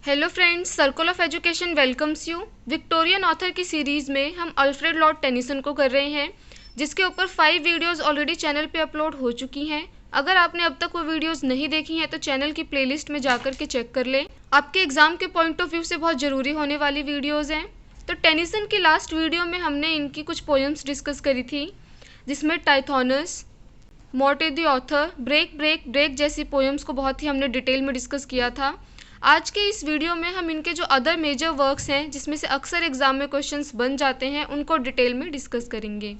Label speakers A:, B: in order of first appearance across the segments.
A: Hello friends, circle of education welcomes you. Victorian author की series में हम Alfred Lord Tennyson को कर रहे हैं, जिसके ऊपर 5 वीडियोस ऑलरेडी चैनल पे अपलोड हो चुकी हैं। अगर आपने अब तक वो वीडियोस नहीं देखी हैं तो चैनल की प्लेलिस्ट में जाकर के चेक कर लें। आपके एग्ज़ाम के पॉइंट ऑफ व्यू से बहुत ज़रूरी होने वाली वीडियोज़ हैं। तो टेनिसन की लास्ट वीडियो में हमने इनकी कुछ पोएम्स डिस्कस करी थी, जिसमें Tithonus, Morte d'Arthur, break break break जैसी पोएम्स को बहुत ही हमने डिटेल में डिस्कस किया था। आज के इस वीडियो में हम इनके जो अदर मेजर वर्क्स हैं, जिसमें से अक्सर एग्जाम में क्वेश्चंस बन जाते हैं, उनको डिटेल में डिस्कस करेंगे।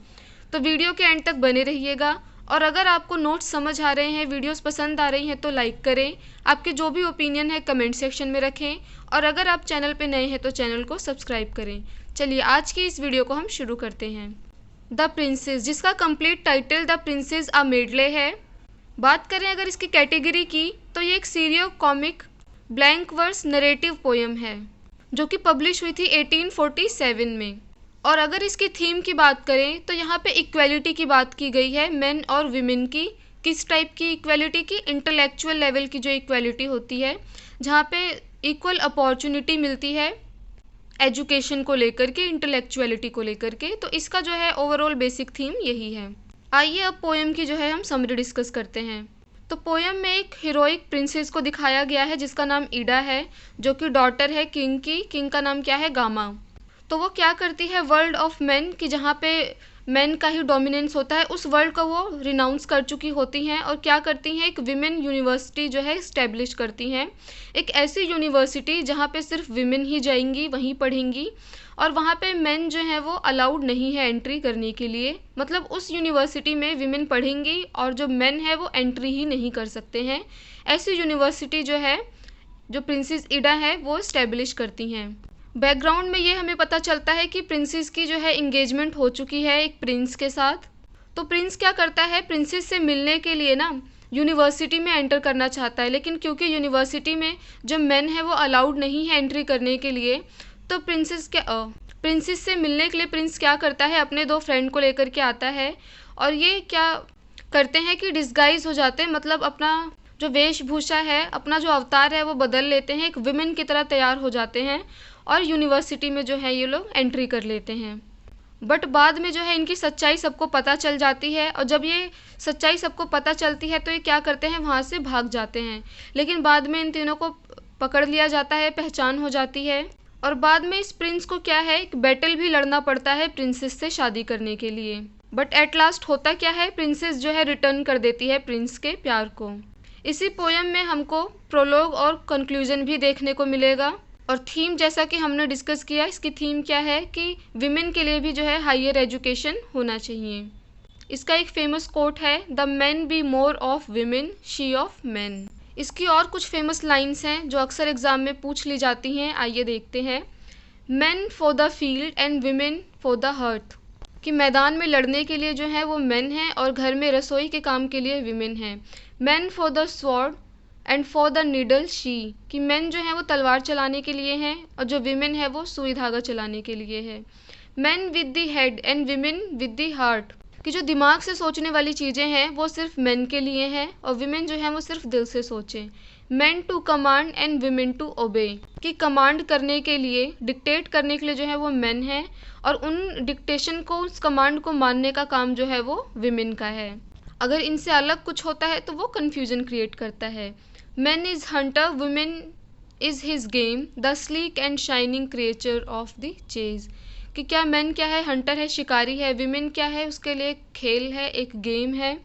A: तो वीडियो के एंड तक बने रहिएगा। और अगर आपको नोट्स समझ आ रहे हैं, वीडियोस पसंद आ रही हैं तो लाइक करें। आपके जो भी ओपिनियन है कमेंट सेक्शन में रखें। और अगर आप चैनल पे नए हैं तो चैनल को सब्सक्राइब करें। चलिए आज की इस वीडियो को हम शुरू करते हैं। द प्रिंसेस, जिसका complete title the princess a medley है। बात करें अगर इसकी कैटेगरी की, तो ये एक serio comic blank verse narrative poem है, जो कि पब्लिश हुई थी 1847 में। और अगर इसकी थीम की बात करें तो यहाँ पे इक्वेलिटी की बात की गई है, मेन और विमेन की। किस टाइप की इक्वेलिटी की? इंटेलेक्चुअल लेवल की जो इक्वेलिटी होती है, जहाँ पे इक्वल अपॉर्चुनिटी मिलती है एजुकेशन को लेकर के, इंटेलेक्चुअलिटी को लेकर के। तो इसका जो है ओवरऑल बेसिक थीम यही है। आइए अब पोएम की जो है हम समरी डिस्कस करते हैं। तो पोएम में एक हीरोइक प्रिंसेस को दिखाया गया है, जिसका नाम ईडा है, जो कि डॉटर है किंग की। किंग का नाम क्या है? गामा। तो वो क्या करती है, वर्ल्ड ऑफ मेन की, जहाँ पे मेन का ही डोमिनेंस होता है, उस वर्ल्ड को वो रिनाउंस कर चुकी होती हैं। और क्या करती हैं, एक विमेन यूनिवर्सिटी जो है इस्टेब्लिश करती हैं। एक ऐसी यूनिवर्सिटी जहाँ पे सिर्फ विमेन ही जाएंगी, वहीं पढ़ेंगी, और वहाँ पे मेन जो है वो अलाउड नहीं है एंट्री करने के लिए। मतलब उस यूनिवर्सिटी में विमेन पढ़ेंगी और जो मेन है वो एंट्री ही नहीं कर सकते हैं। ऐसी यूनिवर्सिटी जो है, जो प्रिंसेस ईडा है, वो इस्टेब्लिश करती हैं। बैकग्राउंड में ये हमें पता चलता है कि प्रिंसेस की जो है इंगेजमेंट हो चुकी है एक प्रिंस के साथ। तो प्रिंस क्या करता है, प्रिंसेस से मिलने के लिए ना यूनिवर्सिटी में एंटर करना चाहता है, लेकिन क्योंकि यूनिवर्सिटी में जो मेन है वो अलाउड नहीं है एंट्री करने के लिए, तो प्रिंसेस से मिलने के लिए प्रिंस क्या करता है, अपने 2 फ्रेंड को लेकर के आता है। और ये क्या करते हैं कि डिस्गाइज हो जाते हैं, मतलब अपना जो वेशभूषा है, अपना जो अवतार है वो बदल लेते हैं, एक विमेन की तरह तैयार हो जाते हैं और यूनिवर्सिटी में जो है ये लोग एंट्री कर लेते हैं। बट बाद में जो है इनकी सच्चाई सबको पता चल जाती है, और जब ये सच्चाई सबको पता चलती है तो ये क्या करते हैं, वहाँ से भाग जाते हैं। लेकिन बाद में इन तीनों को पकड़ लिया जाता है, पहचान हो जाती है। और बाद में इस प्रिंस को क्या है, एक बैटल भी लड़ना पड़ता है प्रिंसेस से शादी करने के लिए। बट एट लास्ट होता क्या है, प्रिंसेस जो है रिटर्न कर देती है प्रिंस के प्यार को। इसी पोएम में हमको प्रोलोग और कंक्लूजन भी देखने को मिलेगा। और थीम, जैसा कि हमने डिस्कस किया, इसकी थीम क्या है कि विमेन के लिए भी जो है हायर एजुकेशन होना चाहिए। इसका एक फेमस कोट है, the man be more of women, she of man. इसकी और कुछ फेमस लाइन्स हैं जो अक्सर एग्जाम में पूछ ली जाती हैं। आइए देखते हैं। Man for the field and women for the hearth, कि मैदान में लड़ने के लिए जो है वो मेन है और घर में रसोई के काम के लिए विमेन है। Man for the sword and for the needle she, कि मेन जो है वो तलवार चलाने के लिए हैं और जो विमेन है वो सुई धागा चलाने के लिए है। Man with the head and women with the heart, कि जो दिमाग से सोचने वाली चीज़ें हैं वो सिर्फ मेन के लिए हैं और विमेन जो है वो सिर्फ दिल से सोचें। Man to command and women to obey, कि कमांड करने के लिए, डिक्टेट करने के लिए जो है वो मेन है, और उन डिक्टेशन को, उस कमांड को मानने का काम जो है वो विमेन का है। अगर इनसे अलग कुछ होता है तो वो कन्फ्यूजन क्रिएट करता है। Man is Hunter, women is his game, the sleek and shining creature of the chase, कि क्या मैन क्या है, हंटर है, शिकारी है, विमेन क्या है, उसके लिए एक खेल है, एक गेम है,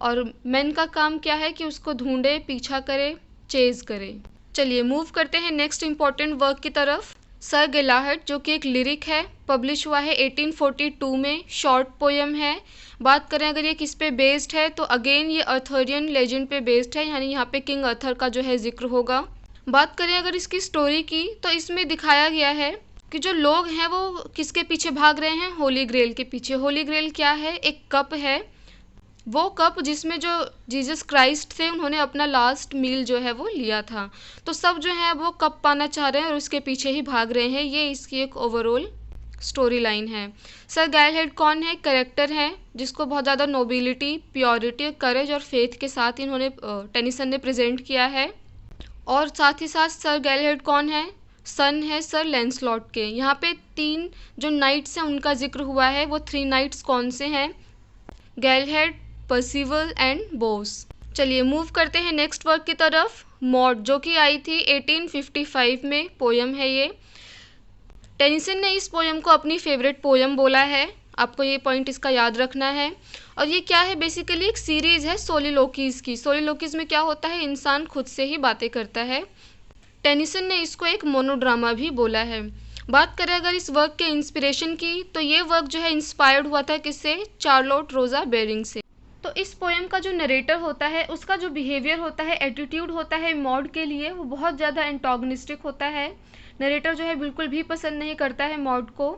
A: और मैन का काम क्या है कि उसको ढूंढे, पीछा करे, चेज करे। चलिए मूव करते हैं नेक्स्ट इम्पॉर्टेंट वर्क की तरफ। सर गेलाहट, जो कि एक लिरिक है, पब्लिश हुआ है 1842 में, शॉर्ट पोएम है। बात करें अगर ये किस पे बेस्ड है, तो अगेन ये अर्थरियन लेजेंड पे बेस्ड है, यानी यहाँ पे किंग अर्थर का जो है जिक्र होगा। बात करें अगर इसकी स्टोरी की, तो इसमें दिखाया गया है कि जो लोग हैं वो किसके पीछे भाग रहे हैं, होली ग्रेल के पीछे। होली ग्रेल क्या है, एक कप है, वो कप जिसमें जो जीसस क्राइस्ट थे उन्होंने अपना लास्ट मील जो है वो लिया था। तो सब जो है वो कप पाना चाह रहे हैं और उसके पीछे ही भाग रहे हैं। ये इसकी एक ओवरऑल स्टोरी लाइन है। सर गैलहेड कौन है, कैरेक्टर है जिसको बहुत ज़्यादा नोबिलिटी, प्योरिटी, करेज और फेथ के साथ इन्होंने टेनिसन ने प्रेजेंट किया है। और साथ ही साथ सर गैलहेड कौन है? सन है सर लैंसलॉट के। यहाँ पे 3 जो नाइट्स हैं उनका जिक्र हुआ है। वो 3 नाइट्स कौन से हैं? गैलहेड, पर्सिवल एंड बोस। चलिए मूव करते हैं नेक्स्ट वर्क की तरफ। मॉड, जो कि आई थी 1855 में, पोयम है ये। टेनिसन ने इस पोयम को अपनी फेवरेट पोयम बोला है। आपको ये पॉइंट इसका याद रखना है। और ये क्या है? बेसिकली एक सीरीज़ है सोलिलोकीज की। सोलिलोकीज में क्या होता है? इंसान खुद से ही बातें करता है। टेनिसन ने इसको एक मोनोड्रामा भी बोला है। बात करें अगर इस वर्क के इंस्पिरेशन की, तो ये वर्क जो है इंस्पायर्ड हुआ था किससे? चार्लोट रोजा बेरिंग से। तो इस पोयम का जो नरेटर होता है उसका जो बिहेवियर होता है, एटीट्यूड होता है मॉड के लिए, वो बहुत ज़्यादा एंटोगनिस्टिक होता है। नरेटर जो है बिल्कुल भी पसंद नहीं करता है मॉड को।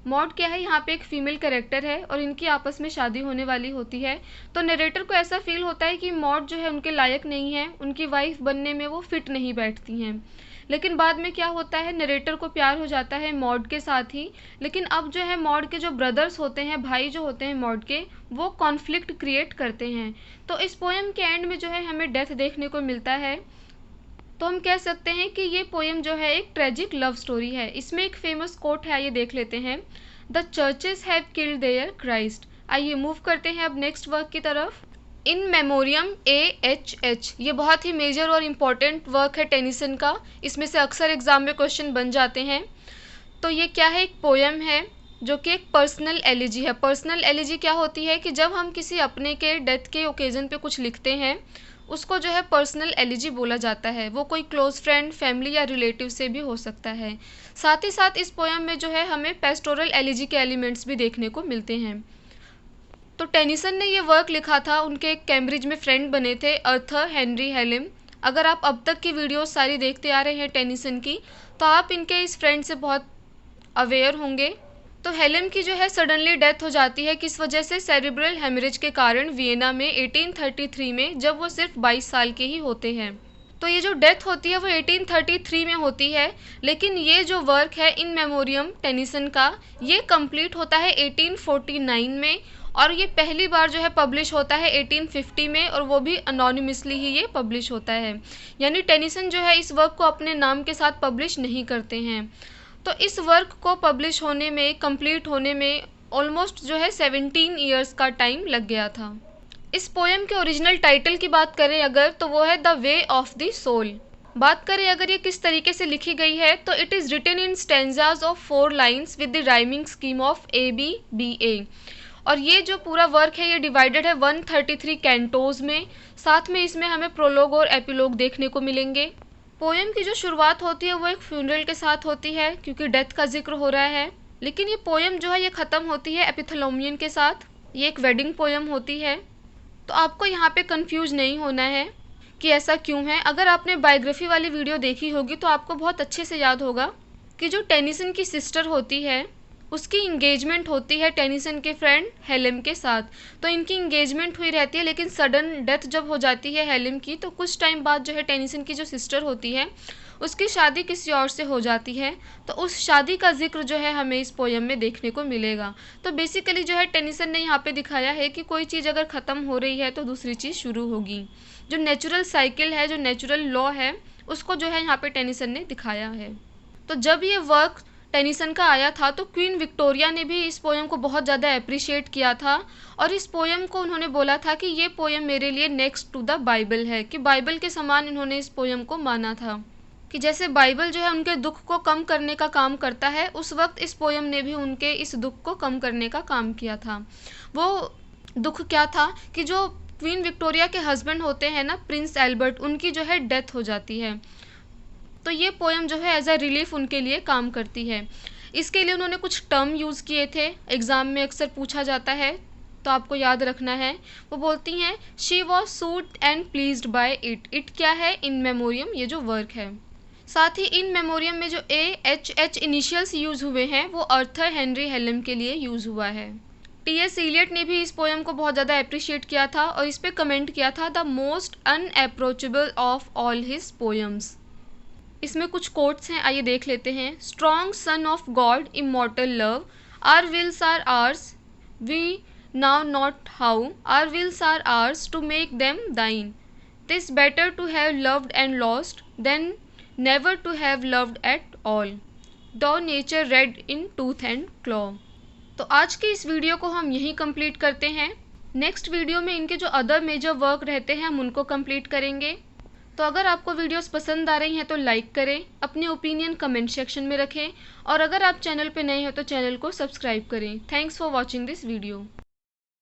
A: मॉड क्या है? यहाँ पे एक फीमेल कैरेक्टर है और इनकी आपस में शादी होने वाली होती है। तो नरेटर को ऐसा फील होता है कि मॉड जो है उनके लायक नहीं है, उनकी वाइफ बनने में वो फिट नहीं बैठती हैं। लेकिन बाद में क्या होता है? नरेटर को प्यार हो जाता है मॉड के साथ ही। लेकिन अब जो है मॉड के जो ब्रदर्स होते हैं, भाई जो होते हैं मॉड के, वो कॉन्फ्लिक्ट क्रिएट करते हैं। तो इस पोएम के एंड में जो है हमें डेथ देखने को मिलता है। तो हम कह सकते हैं कि ये पोएम जो है एक ट्रेजिक लव स्टोरी है। इसमें एक फेमस कोट है, ये देख लेते हैं। The churches have killed their Christ. आइए मूव करते हैं अब नेक्स्ट वर्क की तरफ। इन मेमोरियम AHH, ये बहुत ही मेजर और इम्पॉर्टेंट वर्क है टेनिसन का। इसमें से अक्सर एग्जाम में क्वेश्चन बन जाते हैं। तो ये क्या है? एक पोएम है जो कि एक पर्सनल एलिजी है। पर्सनल एलिजी क्या होती है? कि जब हम किसी अपने के डेथ के ओकेजन पे कुछ लिखते हैं, उसको जो है पर्सनल एलिजी बोला जाता है। वो कोई क्लोज फ्रेंड, फैमिली या रिलेटिव से भी हो सकता है। साथ ही साथ इस पोएम में जो है हमें पेस्टोरल एलिजी के एलिमेंट्स भी देखने को मिलते हैं। तो टेनिसन ने ये वर्क लिखा था, उनके एक कैम्ब्रिज में फ्रेंड बने थे, अर्थर हेनरी हेलिम। अगर आप अब तक की वीडियोस सारी देखते आ रहे हैं टेनिसन की, तो आप इनके इस फ्रेंड से बहुत अवेयर होंगे। तो हेलिम की जो है सडनली डेथ हो जाती है। किस वजह से? सेरिब्रल हेमरेज के कारण, वियना में 1833 में, जब वो सिर्फ 22 साल के ही होते हैं। तो ये जो डेथ होती है वो 1833 में होती है। लेकिन ये जो वर्क है इन मेमोरियम टेनिसन का, ये कंप्लीट होता है 1849 में। और ये पहली बार जो है पब्लिश होता है 1850 में, और वो भी अनोनिमसली ही ये पब्लिश होता है। यानी टेनिसन जो है इस वर्क को अपने नाम के साथ पब्लिश नहीं करते हैं। तो इस वर्क को पब्लिश होने में, कंप्लीट होने में ऑलमोस्ट जो है 17 ईयर्स का टाइम लग गया था। इस पोएम के ओरिजिनल टाइटल की बात करें अगर, तो वो है the way of the soul. बात करें अगर ये किस तरीके से लिखी गई है, तो it is written in stanzas of 4 lines with the rhyming scheme of ABBA। और ये जो पूरा वर्क है ये डिवाइडेड है 133 कैंटोज में। साथ में इसमें हमें प्रोलोग और एपिलोग देखने को मिलेंगे। पोएम की जो शुरुआत होती है वो एक फ्यूनरल के साथ होती है, क्योंकि डेथ का जिक्र हो रहा है। लेकिन ये पोएम जो है ये ख़त्म होती है एपिथेलोमियन के साथ। ये एक वेडिंग पोएम होती है। तो आपको यहाँ पे कंफ्यूज नहीं होना है कि ऐसा क्यों है। अगर आपने बायोग्राफी वाली वीडियो देखी होगी तो आपको बहुत अच्छे से याद होगा कि जो टेनिसन की सिस्टर होती है उसकी इंगेजमेंट होती है टेनिसन के फ्रेंड हेलिम के साथ। तो इनकी इंगेजमेंट हुई रहती है, लेकिन सडन डेथ जब हो जाती है हेलिम की, तो कुछ टाइम बाद जो है टेनिसन की जो सिस्टर होती है उसकी शादी किसी और से हो जाती है। तो उस शादी का जिक्र जो है हमें इस पोएम में देखने को मिलेगा। तो बेसिकली जो है टेनिसन ने यहाँ पे दिखाया है कि कोई चीज़ अगर ख़त्म हो रही है तो दूसरी चीज़ शुरू होगी। जो नेचुरल साइकिल है, जो नेचुरल लॉ है, उसको जो है यहाँ पे टेनिसन ने दिखाया है। तो जब ये वर्क टेनिसन का आया था तो क्वीन विक्टोरिया ने भी इस पोएम को बहुत ज़्यादा अप्रिशिएट किया था। और इस पोएम को उन्होंने बोला था कि ये पोएम मेरे लिए नेक्स्ट टू द बाइबल है, कि बाइबल के समान इन्होंने इस पोएम को माना था। कि जैसे बाइबल जो है उनके दुख को कम करने का काम करता है, उस वक्त इस पोएम ने भी उनके इस दुख को कम करने का काम किया था। वो दुख क्या था? कि जो क्वीन विक्टोरिया के हस्बैंड होते हैं ना, प्रिंस एल्बर्ट, उनकी जो है डेथ हो जाती है। तो ये पोएम जो है एज अ रिलीफ उनके लिए काम करती है। इसके लिए उन्होंने कुछ टर्म यूज़ किए थे, एग्ज़ाम में अक्सर पूछा जाता है, तो आपको याद रखना है। वो बोलती हैं she was suit and pleased by it. It क्या है? इन मेमोरियम, ये जो वर्क है। साथ ही इन मेमोरियम में जो AHH इनिशियल्स यूज़ हुए हैं वो अर्थर हेनरी हेलिम के लिए यूज़ हुआ है। T.S. इलियट ने भी इस पोएम को बहुत ज़्यादा अप्रिशिएट किया था और इस पर कमेंट किया था, the most unapproachable of all his poems. इसमें कुछ कोट्स हैं, आइए देख लेते हैं। Strong son of God, immortal love, our wills are ours, we know not how, our wills are ours to make them thine, 'tis better to have loved and lost than never to have loved at all, though nature red in tooth and claw। तो आज की इस video को हम यहीं complete करते हैं। Next video में इनके जो अदर मेजर वर्क रहते हैं हम उनको कंप्लीट करेंगे। तो अगर आपको वीडियोस पसंद आ रही हैं तो लाइक करें, अपने ओपिनियन कमेंट सेक्शन में रखें और अगर आप चैनल पे नए हो तो चैनल को सब्सक्राइब करें। Thanks for watching this video.